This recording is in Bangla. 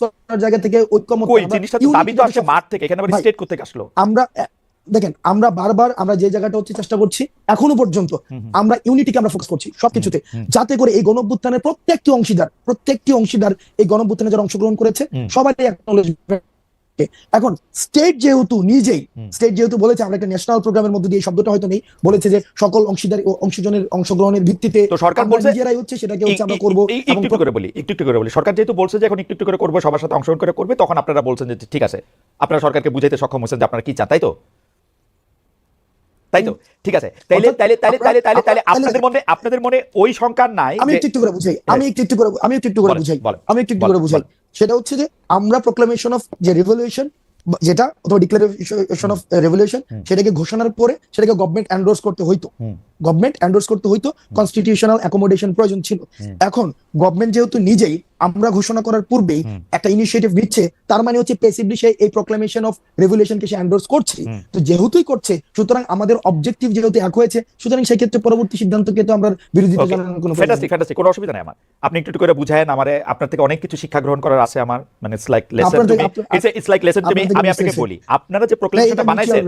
করার জায়গা থেকে ঐক্যমত কই জিনিসটা তো দাবি তো আসে মাঠ থেকে, এখানে আবার স্টেট করতে আসলো। আমরা দেখেন, আমরা বারবার আমরা যে জায়গাটা হচ্ছে চেষ্টা করছি এখনো পর্যন্ত, আমরা ইউনিটিকে আমরা ফোকাস করছি সবকিছুতে, যাতে করে এই গণঅভ্যুত্থানের প্রত্যেকটি অংশীদার এই গণঅভ্যুত্থানে যারা অংশগ্রহণ করেছে সবারই অ্যাকনলেজমেন্ট। এখন স্টেট যেহেতু বলেছে আমরা একটা ন্যাশনাল প্রোগ্রামের মধ্যে দিয়ে, শব্দটা হয়তো নেই, বলেছে যে সকল অংশীদার ও অংশজনের অংশগ্রহণের ভিত্তিতে তো সরকার বলছে নিজেরাই হচ্ছে সেটাকে হচ্ছে আমরা করব। একটু করে বলি সরকার যেহেতু বলছে যে এখন একটু করে করবে, সবার সাথে অংশগ্রহণ করে করবে, তখন আপনারা বলছেন যে ঠিক আছে, আপনারা সরকারকে বুঝাইতে সক্ষম হয়েছেন যে আপনারা কি চান, তাই তো ঠিক আছে। তাইলে আপনাদের মনে ওই সংখ্যা নাই। আমি একটু করে বুঝাই। সেটা হচ্ছে যে আমরা প্রোক্লামেশন অফ যে রেভলিউশন, যেটা অথবা ডিক্লারেশন অফ রেভলিউশন, সেটাকে ঘোষণার পরে সেটাকে গভর্নমেন্ট এন্ডোর্স করতে হইতো, কনস্টিটিউশনাল অ্যাকোমোডেশন প্রয়োজন ছিল। এখন গভর্নমেন্ট যেহেতু নিজেই আমরা ঘোষণা করার পূর্বেই একটা ইনিশিয়েটিভ নিচ্ছে, তার মানে হচ্ছে প্যাসিভলি সে এই প্রোক্লামেশন অফ রেভলিউশনকে সে এন্ডোর্স করছে। তো যেহেতুই করছে, সুতরাং আমাদের অবজেক্টিভ যেহেতু এক হয়েছে, সুতরাং সেই ক্ষেত্রে পরবর্তী সিদ্ধান্তকে তো আমরা বিরোধিতা জানানোর কোনো ফ্যান্টাস্টিক, কোনো অসুবিধা নেই আমার। আপনি একটু করে বুঝায়েন আমারে, আপনার থেকে অনেক কিছু শিক্ষা গ্রহণ করার আছে আমার, মানে it's like lesson to me. আমি আপনাকে বলি, আপনারা যে প্রোক্লামেশনটা বানাইছেন,